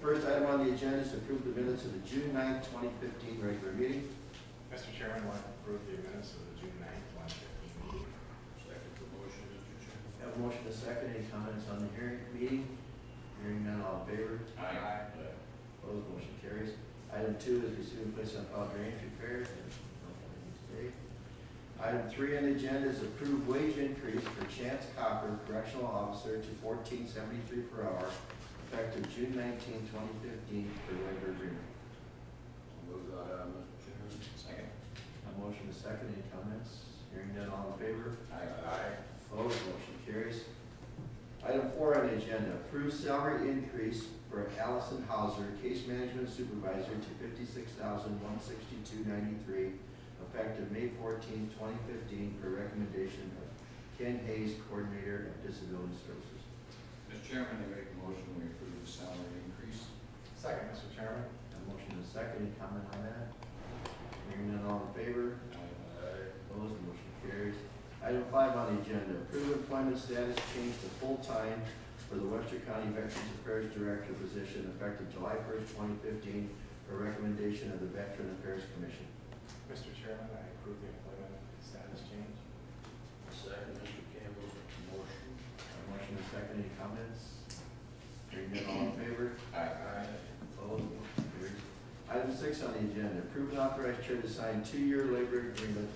first item on the agenda is to approve the minutes of the June 9th, 2015 regular meeting. Mr. Chairman, I'd like to approve the minutes of the June 9th, 2015 meeting. Second the motion, Mr. Chairman. Have a motion and a second. Any comments on the meeting? Hearing none, all in favor? Aye. Opposed, motion carries. Item 2 is receive and place on file drainage repairs. Today. Item 3 on the agenda is approve wage increase for Chance Copper, correctional officer, to $14.73 per hour, effective June 19, 2015, per regular agreement. I'll move that, Mr. Chairman. Second. A motion and a second. Any comments? Hearing none, all in favor? Aye. Opposed, motion carries. Item 4 on the agenda, approve salary increase for Allison Hauser, case management supervisor, to $56,162.93, effective May 14, 2015, per recommendation of Ken Hayes, coordinator of disability services. Mr. Chairman, I make a motion we approve the salary increase. Second, Mr. Chairman. A motion and a second. Any comment on that? Hearing none, all in favor? Opposed, motion carries. Item 5 on the agenda, approve employment status change to full-time for the Webster County Veterans Affairs Director position effective July 1st, 2015, per recommendation of the Veteran Affairs Commission. Mr. Chairman, I approve the employment status change. Second, Mr. Campbell's motion. A motion and a second. Any comments? Hearing none, all in favor? Aye. Opposed, motion carries. Item 6 on the agenda, approve and authorize chair to sign 2-year labor agreement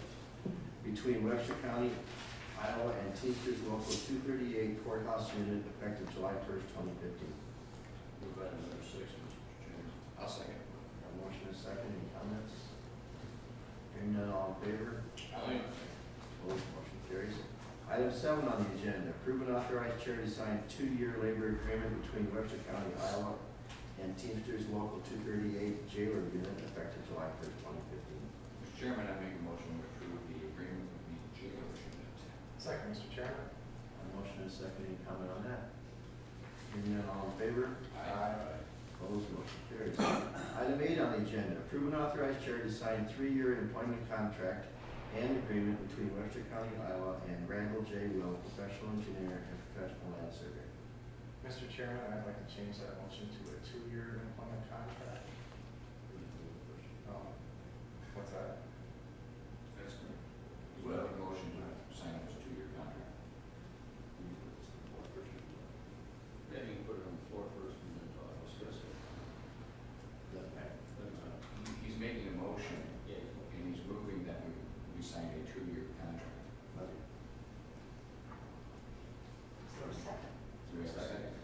between Webster County, Iowa and Teamsters Local 238 Courthouse Unit effective July 1st, 2015. Move item number 6, Mr. Chairman. I'll second. A motion and a second. Any comments? Hearing none, all in favor? Aye. Opposed, motion carries. Item 7 on the agenda, approve and authorize chair to sign 2-year labor agreement between Webster County, Iowa and Teamsters Local 238 Jailer Unit effective July 1st, 2015. Mr. Chairman, I make a motion to approve the agreement with the jailer's unit. Second, Mr. Chairman. A motion and a second. Any comment on that? Hearing none, all in favor? Aye. Opposed, motion carries. Item 8 on the agenda, approve and authorize chair to sign 3-year employment contract and agreement between Webster County, Iowa and Randall J. Will, professional engineer and professional land surveyor. Mr. Chairman, I'd like to change that motion to a 2-year employment contract. What's that? That's correct. You have a motion to sign this 2-year contract. Yeah, you can put it on the floor first and then discuss it. He's making a motion, and he's moving that we sign a 2-year contract. Do we have a second?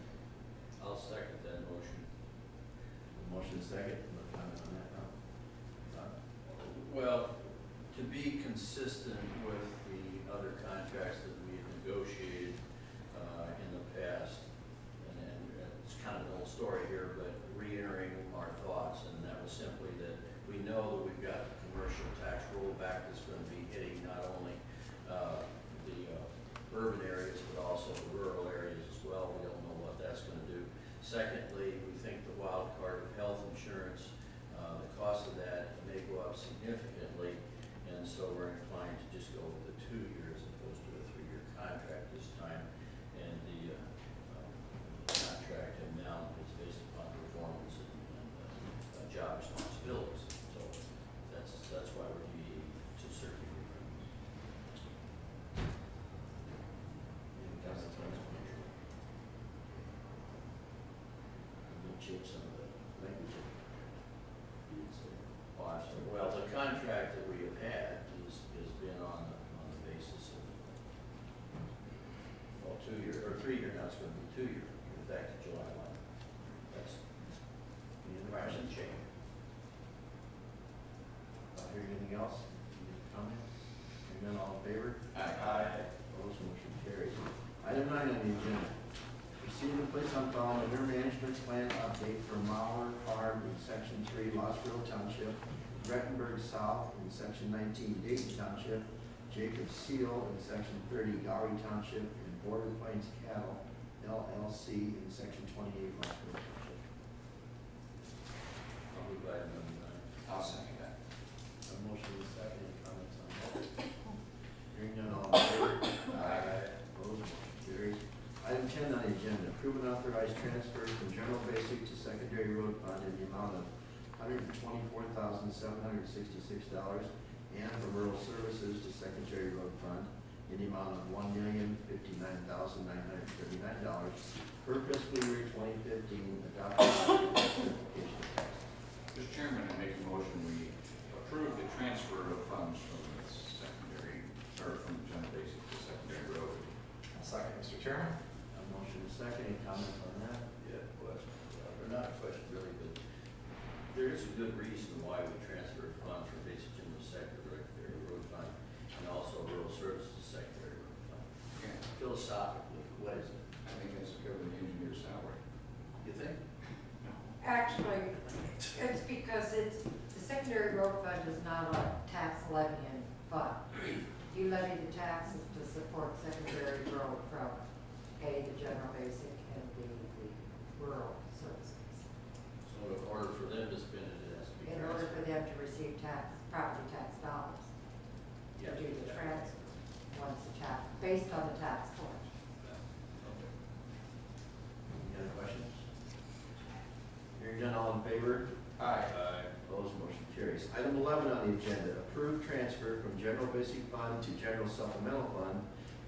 I'll second that motion. Motion and second. No comment on that, no? Well, to be consistent with the other contracts that we have negotiated in the past, and it's kind of an old story here, but reiterating our thoughts, and that was simply that we know that we've got the commercial tax rollback that's going to be hitting not only the urban areas, but also the rural areas as well. We don't know what that's going to do. Secondly, we think the wild card of health insurance, the cost of that may go up significantly, and so we're inclined to just go with the 2 years as opposed to a 3-year contract this time. And the contract amount is based upon performance and job responsibilities. So that's why we're deviating to certain agreements. We'll change some of the language. Well, the contract that we have had has been on the basis of, well, 2-year, or 3-year, now it's going to be 2-year, back to July 1. That's the environment change. Hearing anything else? Any comments? Hearing none, all in favor? Aye. Opposed, motion carries. Item 9 on the agenda. Receive and place on file manure management plan update for Mauer Farm in Section 3, Lossville Township, Breckenburg South in Section 19, Dayton Township, Jacob Seal in Section 30, Gowrie Township, and Border Plains Cattle, LLC in Section 28, Lossville Township. I'll move item number 9. I'll second that. A motion is second. Any comments on that? Hearing none, all in favor? Aye. Opposed, motion carries. Item 10 on the agenda, approve and authorize transfer from general basic to secondary road fund in the amount of $124,766 and from rural services to secondary road fund in the amount of $1,059,939 per fiscal year 2015 adopted certification tax. Mr. Chairman, I make a motion we approve the transfer of funds from the secondary, or from general basic to secondary road. I'll second, Mr. Chairman. A motion and a second, any comments on that? Yeah, question, or not a question really, but there is a good reason why we transfer funds from basic general to secondary road fund and also rural services to secondary road fund. Yeah, Philosophically, what is it? I think that's to cover the engineer's salary. You think? Actually, it's because the secondary road fund is not a tax levying fund. You levy the taxes to support secondary road from A, the general basic, and B, the rural services. So in order for them to spend it, it has to be In order transferred. for them to receive property tax dollars, to Yeah. do the transfer, once the tax, based on the tax collection. Okay. Any other questions? Hearing none, all in favor? Aye. Opposed, motion carries. Item 11 on the agenda, approve transfer from general basic fund to general supplemental fund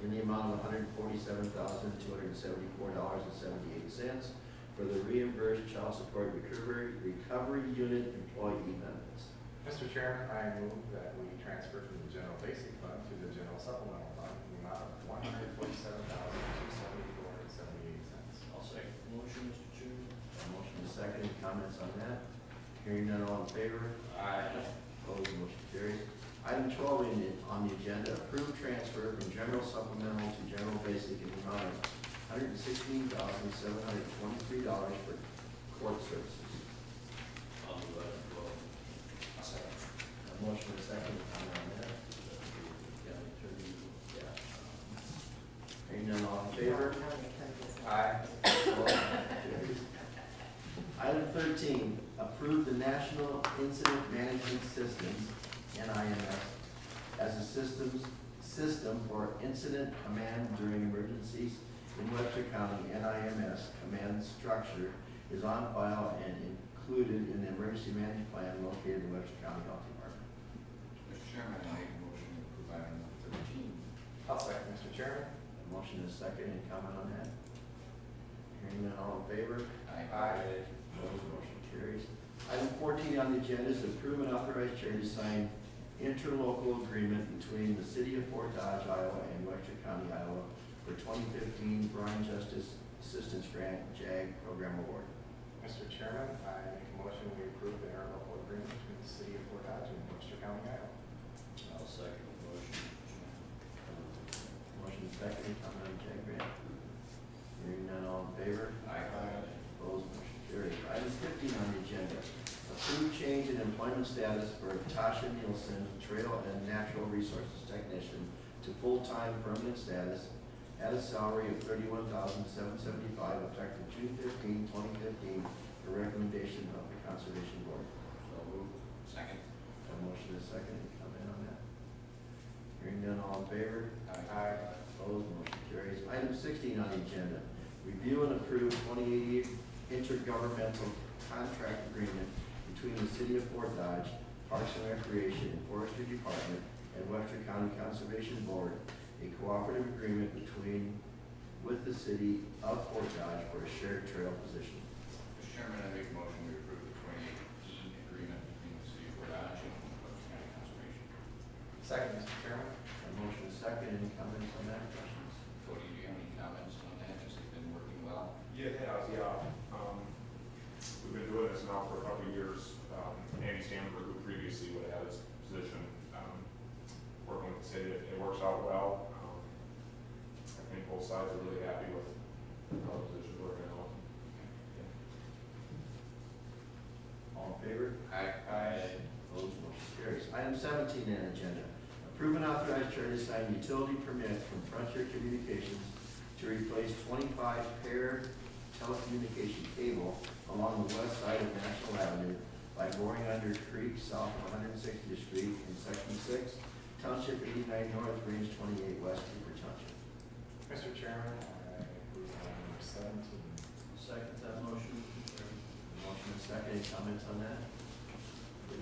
in the amount of $147,274.78 for the reimbursed child support recovery unit employee benefits. Mr. Chairman, I move that we transfer from the general basic fund to the general supplemental fund in the amount of $147,274.78. I'll second the motion, Mr. Chairman. A motion is second, any comments on that? Hearing none, all in favor? Aye. Opposed, motion carries. Item 12 on the agenda, approve transfer from general supplemental to general basic in the amount of $116,723 for court services. I'll move item 12. I'll second. A motion is second, any comment on that? County attorney, yeah. Hearing none, all in favor? Aye. Item 13, approve the National Incident Management Systems, NIMS, as a system for incident command during emergencies in Webster County. NIMS command structure is on file and included in the emergency management plan located in Webster County Health Department. Mr. Chairman, I make a motion to approve item number 13. I'll second, Mr. Chairman. A motion is second, any comment on that? Hearing none, all in favor? Aye. Opposed, motion carries. Item 14 on the agenda is approve and authorize chair to sign interlocal agreement between the City of Fort Dodge, Iowa and Webster County, Iowa for 2015 Bryan Justice Assistance Grant JAG Program Award. Mr. Chairman, I make a motion we approve the interlocal agreement between the city of Fort Dodge and Webster County, Iowa. I'll second the motion. Motion is second, any comment on JAG grant? Hearing none, all in favor? Aye. Opposed, motion carries. Item 15 on the agenda, approve change in employment status for Tasha Nielsen, Trail and Natural Resources Technician, to full-time permanent status at a salary of $31,775 effective June 15, 2015, for recommendation of the Conservation Board. So move. Second. A motion is second, any comment on that? Hearing none, all in favor? Aye. Opposed, motion carries. Item 16 on the agenda, review and approve 2080 intergovernmental contract agreement between the City of Fort Dodge, Parks and Recreation and Forestry Department, and Webster County Conservation Board, a cooperative agreement with the City of Fort Dodge for a shared trail position. Mr. Chairman, I make a motion we approve the 2018 agreement between the City of Fort Dodge and Webster County Conservation. Second, Mr. Chairman. A motion is second, any comments on that, questions? Cody, do you have any comments on that? Has it been working well? Yeah, it has, yeah. We've been doing this now for a couple of years. Andy Stanford, who previously would have had this position, working with the city, it works out well. I think both sides are really happy with how the position's working out. All in favor? Aye. Opposed, motion carries. Item 17 on the agenda, approve and authorize chair to sign utility permit from Frontier Communications to replace 25 pair telecommunication cable along the west side of National Avenue by boring under creek south of 160th Street in Section 6, Township 89 North, Range 28 West, Cooper Township. Mr. Chairman, I approve comments on that?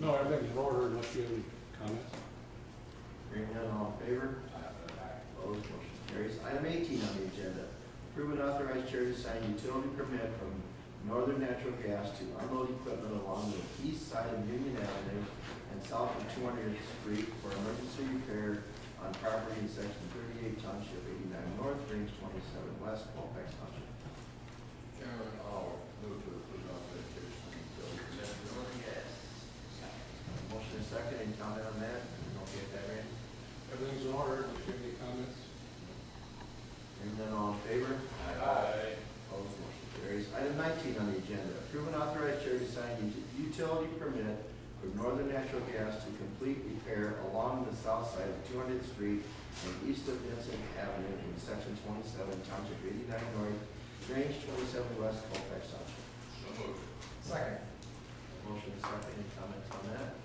No, everything's in order unless you have any comments. Hearing none, all in favor? Opposed, motion carries. Item 18 on the agenda, approve and authorize chair to sign utility permit from Northern Natural Gas to unload equipment along the east side of Union Avenue and south of 200th Street for emergency repair on property in section 38, Township 89 North, range 27 West, Colfax Township. Chairman, I'll move to approve and authorize chair to sign utility permit for Northern Gas. Motion is second, any comment on that? Don't get that, Randy? Everything's in order unless you have any comments. Hearing none, all in favor? Aye. Opposed, motion carries. Item 19 on the agenda, approve and authorize chair to sign utility permit for Northern Natural Gas to complete repair along the south side of 200th Street and east of Vincent Avenue in section 27, Township 89 North, range 27 West, Colfax Township. So moved. Second. Motion is second, any comments on that?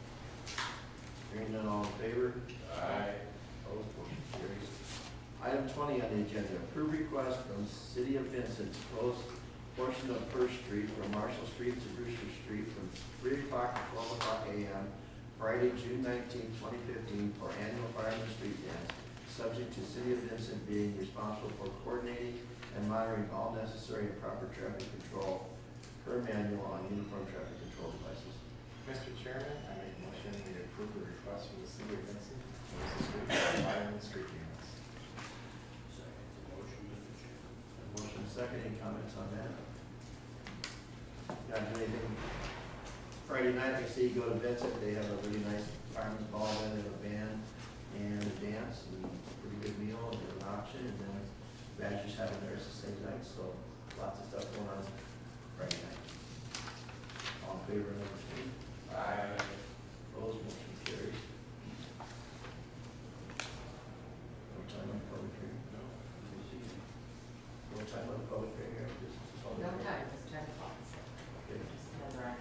Hearing none, all in favor? Aye. Opposed, motion carries. Item 20 on the agenda, approve request from City of Vincent to close portion of First Street from Marshall Street to Brewster Street from 3 o'clock to 12 o'clock a.m. Friday, June 19, 2015 for annual Fireman Street Dance, subject to City of Vincent being responsible for coordinating and monitoring all necessary and proper traffic control per manual on uniform traffic control devices. Mr. Chairman, I make a motion we approve the request from the city of Vincent to close the street for fireman street dance. Second motion, Mr. Chairman. Motion is second, any comments on that? Not do anything? Friday night, like I say, you go to Vincent, they have a really nice fireman's ball, then they have a band and a dance, and pretty good meal, and an auction, and then Badgers having theirs the same night, so lots of stuff going on Friday night. All in favor of number 2? Aye. Opposed, motion carries. No time on the public hearing? No. No time on the public hearing? No time, it's 10 o'clock. Okay. Just stand right.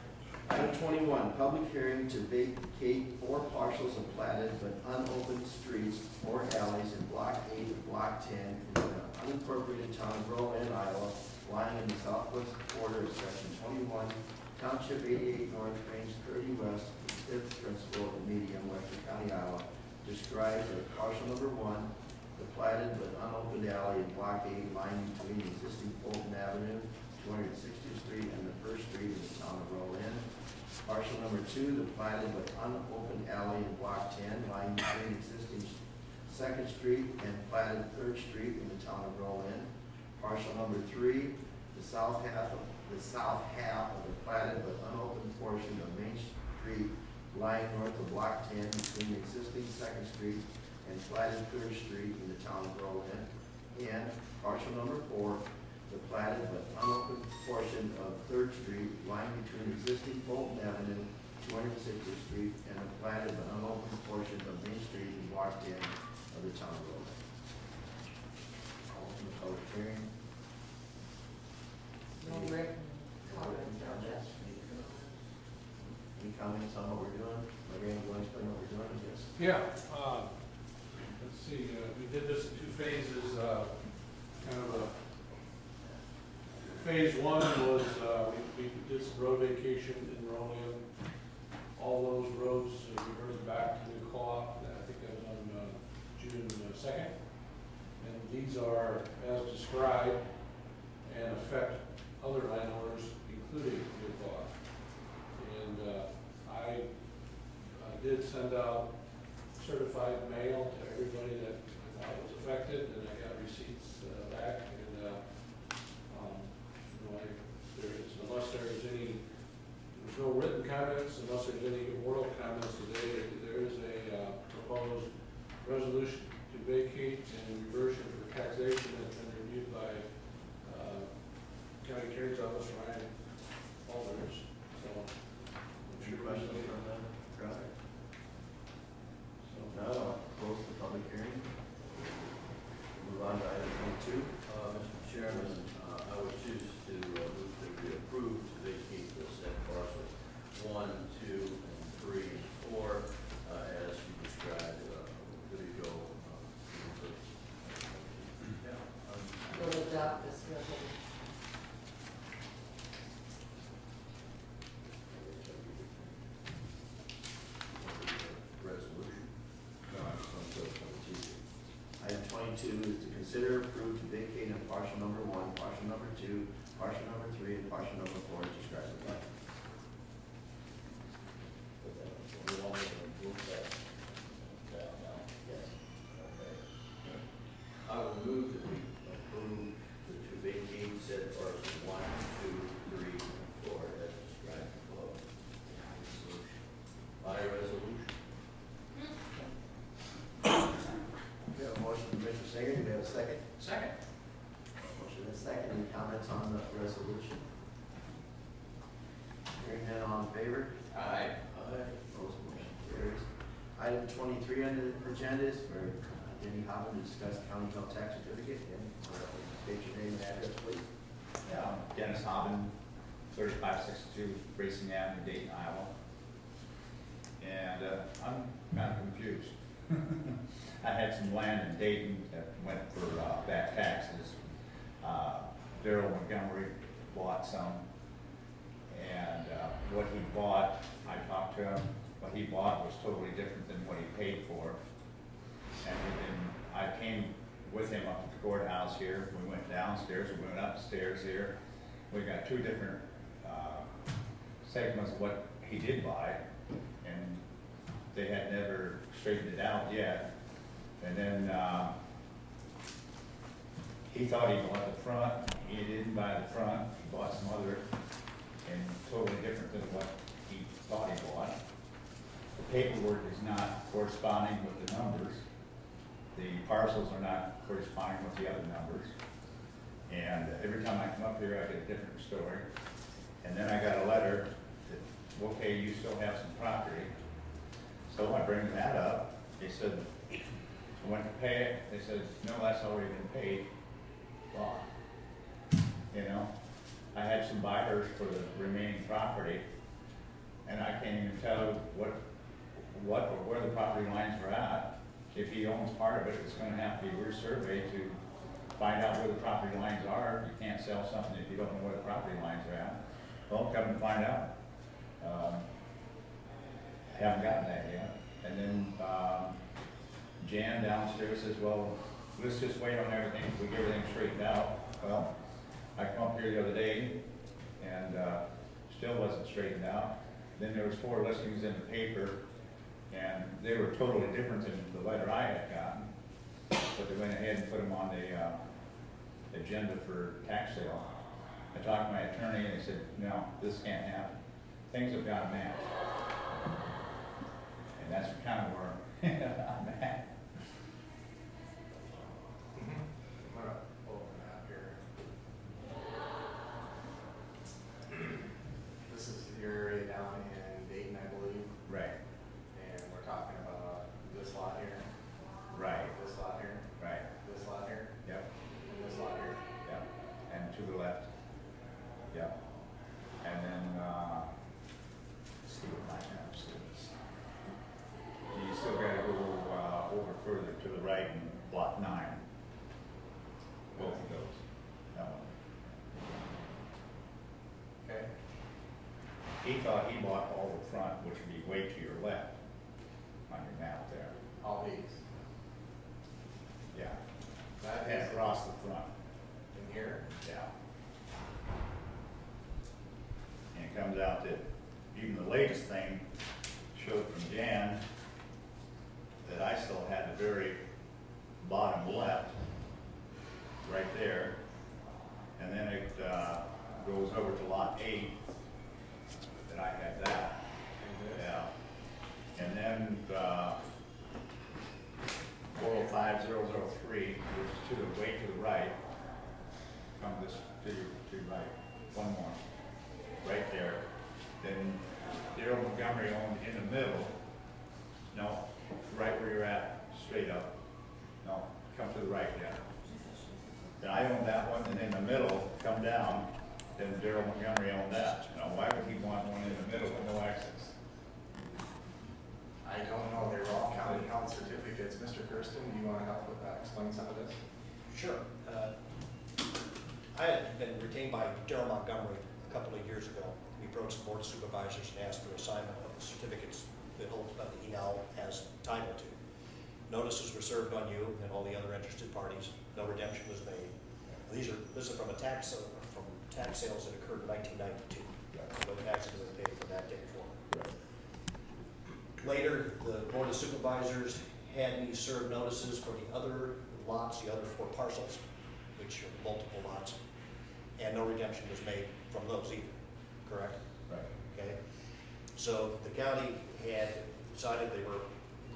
Item 21, public hearing to vacate 4 parcels of platted but unopened streets or alleys in Block 8 and Block 10 in the unincorporated town of Berlin, Iowa, lying in the southwest border of section 21, Township 88 North, range 30 West, 5th principal and medium, Webster County, Iowa, described as parcel number 1, the platted but unopened alley in Block 8 lying between existing Fulton Avenue, 260th Street and the First Street in the town of Berlin. Parcel number 2, the platted but unopened alley in Block 10 lying between existing Second Street and platted Third Street in the town of Berlin. Parcel number 3, the south half of the platted but unopened portion of Main Street lying north of Block 10 between existing Second Street and platted Third Street in the town of Berlin. And parcel number 4, the platted but unopened portion of Third Street lying between existing Fulton Avenue, 260th Street, and the platted but unopened portion of Main Street in Block 10 of the town of Berlin. I'll open the public hearing. No written comments on this. Any comments on what we're doing? Lorraine, you want to explain what we're doing? Yes. Yeah, let's see, we did this in 2 phases, kind of a, phase 1 was, we did some road vacation in Rollion. All those roads, we heard back to the co-op, I think that was on June 2nd. And these are as described and affect other landowners, including the co-op. And I did send out certified mail to everybody that I thought was affected, and I got receipts back. And unless there's no written comments, unless there's any oral comments today, there is a proposed resolution to vacate and reversion for taxation that's been reviewed by consider approve to vacate in partial number 1, partial number 2, partial number 3, and partial number 4 as described above. We want to move that down now. Yes. Okay. I will move that we approve the to vacate said parcels 1, 2, 3, and 4 as described below. By resolution. We have a motion from Mr. Singer, do we have a second? Second. Motion and a second, any comments on the resolution? Hearing none, all in favor? Aye. Opposed, motion carries. Item 23 on the agenda is for Denny Holland to discuss county health tax certificate. Denny, state your name and address, please. Yeah, I'm Dennis Hobbin, 3562 Racing Avenue, Dayton, Iowa. And I'm kind of confused. I had some land in Dayton that went for back taxes. Daryl Montgomery bought some. And what he bought, I talked to him, what he bought was totally different than what he paid for. And then I came with him up to the courthouse here. We went downstairs, we went upstairs here. We got two different segments of what he did buy, and they had never straightened it out yet. And then he thought he bought the front. He didn't buy the front. He bought some other, and totally different than what he thought he bought. The paperwork is not corresponding with the numbers. The parcels are not corresponding with the other numbers. And every time I come up here, I get a different story. And then I got a letter that, okay, you still have some property. So I bring that up. They said, I went to pay it. They said, no, that's already been paid. Well, you know, I had some buyers for the remaining property, and I can't even tell what or where the property lines are at. If he owns part of it, it's gonna have to be resurveyed to find out where the property lines are. You can't sell something if you don't know where the property lines are at. Well, come and find out. I haven't gotten that yet. And then Jan downstairs says, well, let's just wait on everything, we get everything straightened out. Well, I come up here the other day and still wasn't straightened out. Then there was 4 listings in the paper, and they were totally different than the letter I had gotten. But they went ahead and put them on the agenda for tax sale. I talked to my attorney and he said, no, this can't happen. Things have got to match. And that's kind of where I'm at. I'm gonna open up here. This is your area down in Dayton, I believe, Right, and we're talking about this lot here, right, this lot here, right. this lot here, Yep, and this lot here. yep. And to the left. Yep. And then, let's see what my map says. You still gotta go over further to the right and block 9. Both of those. That one. Okay. He thought he bought all the front, which would be way to your left on your map there. All these. Yeah. That And is across the front. in here. Yeah. And it comes out that even the latest thing showed from Jan that I still had the very bottom left, right there. And then it goes over to lot 8, that I had that. Yeah. And then 405003, which is to the way to the right, come this to your right, one more, right there. Then Daryl Montgomery owned in the middle, no, right where you're at, straight up, no, come to the right there. Then I own that one, and in the middle, come down, then Daryl Montgomery owned that. Now, why would he want one in the middle with no access? I don't know, they were all county held certificates. Mr. Kirsten, do you want to help with that, explain some of this? Sure. I had been retained by Daryl Montgomery a couple of years ago. We approached the board of supervisors and asked for assignment of the certificates that he now has title to. Notices were served on you and all the other interested parties. no redemption was made. This is from tax sales that occurred in 1992. No taxes were paid from that day forward. Later, the Board of Supervisors had me serve notices for the other lots, the other 4 parcels, which are multiple lots, and no redemption was made from those either, correct? Right. Okay? So the county had decided they were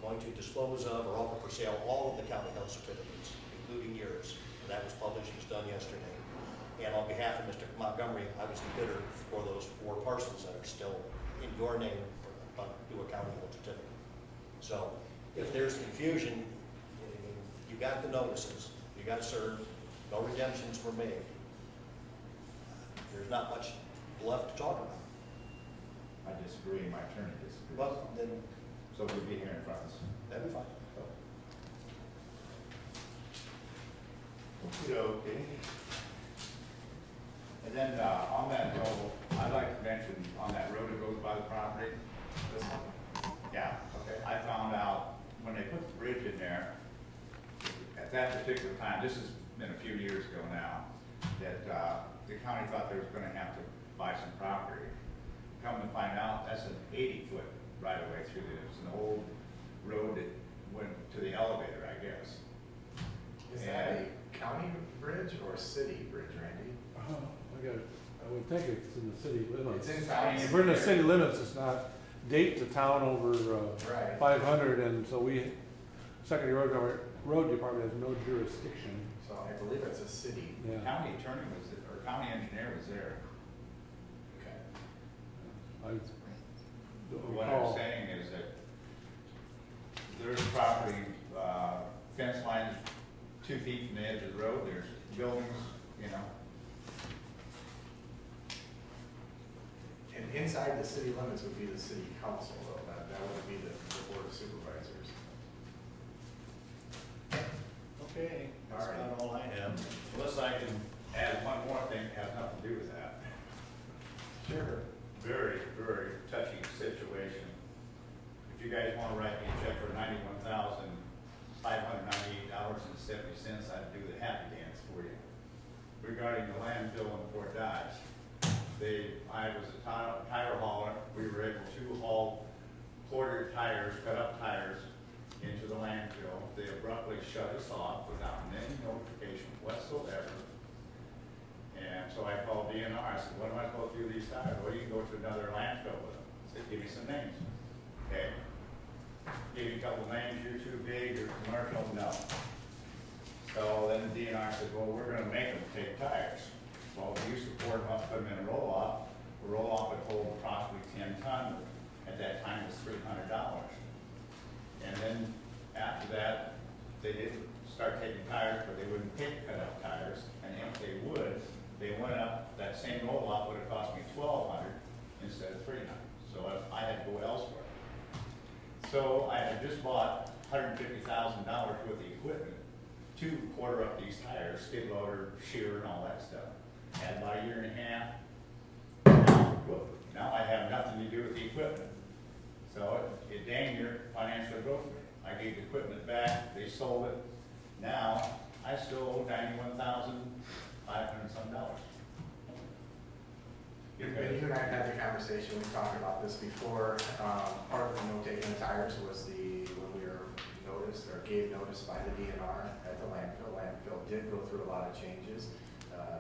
going to dispose of or offer for sale all of the county health certificates, including yours. And that was published, it was done yesterday. And on behalf of Mr. Montgomery, I was the bidder for those 4 parcels that are still in your name to a county health certificate. So if there's confusion, you got the notices, you got served, no redemptions were made. There's not much left to talk about. I disagree, my attorney disagrees. Well, then So we'll be here in front of us. that'd be fine. Okay. And then, on that note, I'd like to mention on that road that goes by the property. This one? Yeah. Okay. I found out when they put the bridge in there, at that particular time, this has been a few years ago now, that, the county thought they was gonna have to buy some property. Come to find out, that's an 80-foot right away through there. It's an old road that went to the elevator, I guess. Is that a county bridge or a city bridge, Randy? I would think it's in the city limits. It's in county. If we're in the city limits, it's not date to town over Right. 500, and so secondary road department has no jurisdiction. So I believe it's a city. Yeah. County attorney was, or county engineer was there. Okay. I don't What I'm recall. saying is that there's property, fence lines 2 feet from the edge of the road, there's buildings, you know. And inside the city limits would be the city council, though. That would be the Board of Supervisors. Okay, that's All right. about all I have. Unless I can add one more thing that has nothing to do with that. Sure. Very, very touchy situation. If you guys want to write me a check for $91,598.70, I'd do the happy dance for you. Regarding the landfill in Fort Dodge, I was a tire hauler. We were able to haul quarter tires, cut up tires into the landfill. They abruptly shut us off without any notification whatsoever. And so I called DNR. I said, what am I supposed to do with these tires? Well, you can go to another landfill with them. I said, give me some names. Okay. Gave you a couple names. You're too big. You're commercial. No. So then the DNR said, well, we're going to make them take tires. Well, we used to pour them up, put them in a roll-off. A roll-off would hold approximately 10 tons. At that time, it was $300. And then after that, they didn't start taking tires, but they wouldn't take cut-up tires. And if they would, they went up, that same roll-off would have cost me $1,200 instead of $300. So I had to go elsewhere. So I had just bought $150,000 worth of equipment to quarter up these tires, skid loader, shearer, and all that stuff. Had about a year and a half. Now I have nothing to do with the equipment. So it dang near financially broke me. I gave the equipment back, they sold it. Now I still owe $91,500 some dollars. You and I had the conversation, we talked about this before. Part of the no taking the tires was when we were noticed or gave notice by the DNR at the landfill. Landfill did go through a lot of changes.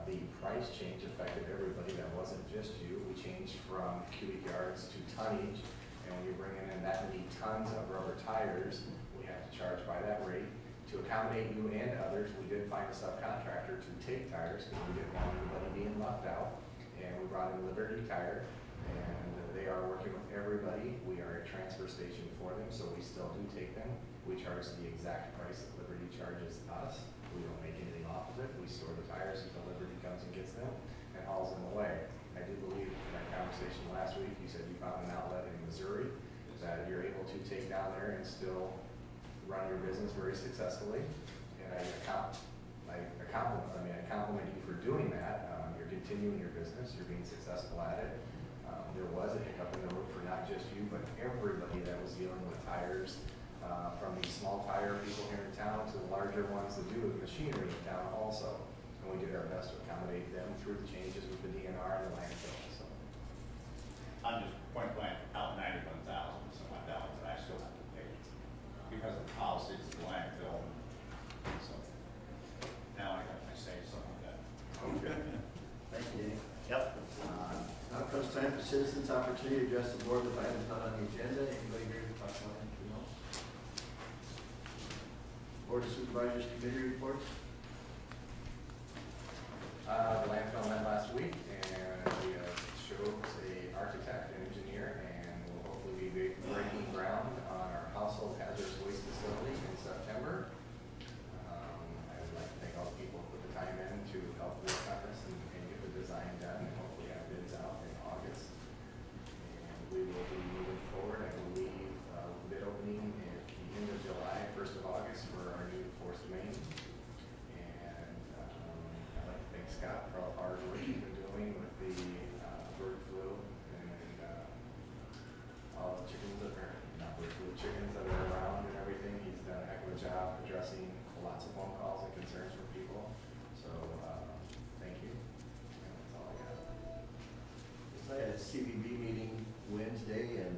The price change affected everybody. That wasn't just you. We changed from cubic yards to tonnage. And when you're bringing in that many tons of rubber tires, we have to charge by that rate. To accommodate you and others, we did find a subcontractor to take tires because we didn't want anybody being left out. And we brought in Liberty Tire, and they are working with everybody. We are a transfer station for them, so we still do take them. We charge the exact price that Liberty charges us. We don't make anything off of it. We store the tires until Liberty comes and gets them and hauls them away. I do believe in our conversation last week, you said you found an outlet in Missouri that you're able to take down there and still run your business very successfully. And I compliment you for doing that. You're continuing your business. You're being successful at it. There was a hiccup in the road for not just you, but everybody that was dealing with tires from the small tire people here in town to the larger ones that do with machinery in town also. And we did our best to accommodate them through the changes with the DNR and the landfill, so. I'm just point blank out 91,000, some odd dollars that I still have to pay because of the policies of the landfill. So now I got my say, something like that. Okay. Thank you, Danny. Yep. Now comes time for citizens' opportunity to address the board with items not on the agenda. Anybody here to talk about anything else? Board of Supervisors Committee reports? The landfill met last week, and we chose a architect and engineer, and we'll hopefully be breaking ground on our household hazardous waste facility in September. I would like to thank all the people who put the time in to help work on this and get the design done, and hopefully have bids out in August. And we will be moving forward, I believe, bid opening at the end of July, 1st of August for our new forced main. And I'd like to thank Scott for all the hard work he's been doing with the bird flu and all the chickens that are, not bird flu, chickens that are around and everything. He's done a heck of a job addressing lots of phone calls and concerns from people. So, thank you. And that's all I got. I had a CBB meeting Wednesday, and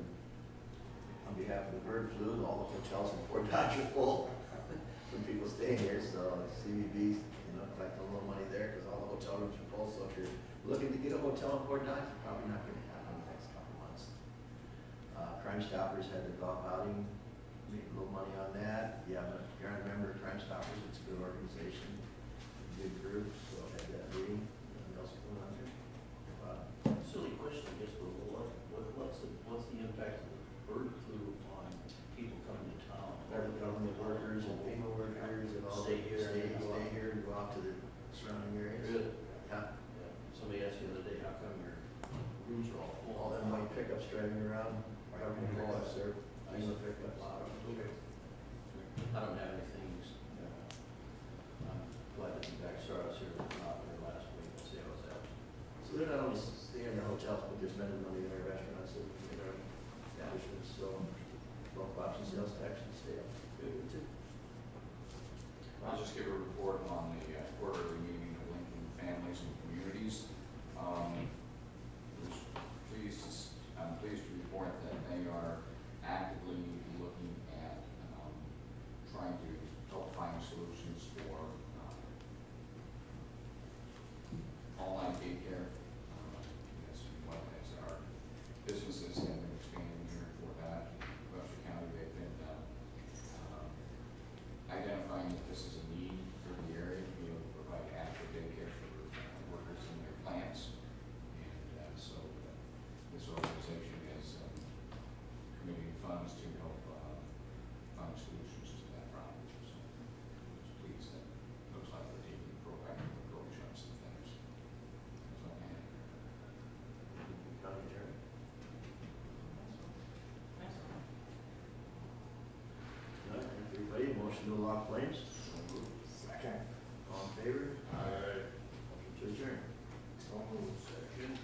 on behalf of the bird flu, all the hotels in Fort Dodge are full. Some people staying here, so CBB, collecting a little money there because all the hotel rooms are full. So if you're looking to get a hotel in Fort Dodge, it's probably not going to happen in the next couple months. Crime Stoppers had their golf outing, made a little money on that. Yeah, but if you're not a member of Crime Stoppers, it's a good organization, good group. So I had that meeting. Nothing else going on there? Silly question, I guess, but what's the impact of the bird flu on people coming to town? All the government workers and FEMA workers and all Stay here stay and here and go out to the surrounding areas. Really? Yeah. Yeah. Somebody asked me the other day, how come your rooms are all full? All them white pickups driving around, government pickups, they're FEMA pickups. Okay. I don't have anything, I'm glad to be back, sorry I was here last week, to see how it's out. So they're not only staying in their hotels, but they're spending money in their restaurants and in their establishments, so both option sales tax and stay up. Good too. I'll just give a report on the quarterly meeting of Lincoln Families and Communities. I'm pleased to report that they are actively looking at trying to help find solutions for online daycare. As our businesses have been expanding here for that, Webster County, they've been identifying that this is a need for the area to be able to provide adequate daycare for workers in their plants. And so this organization is committing funds to help find solutions to that problem. So I'm pleased that it looks like they're taking a proactive approach on some things. So, County Attorney. All right, thank you, everybody. Motion to allow claims. Second. All in favor? Aye. Motion to adjourn. So moved. Second.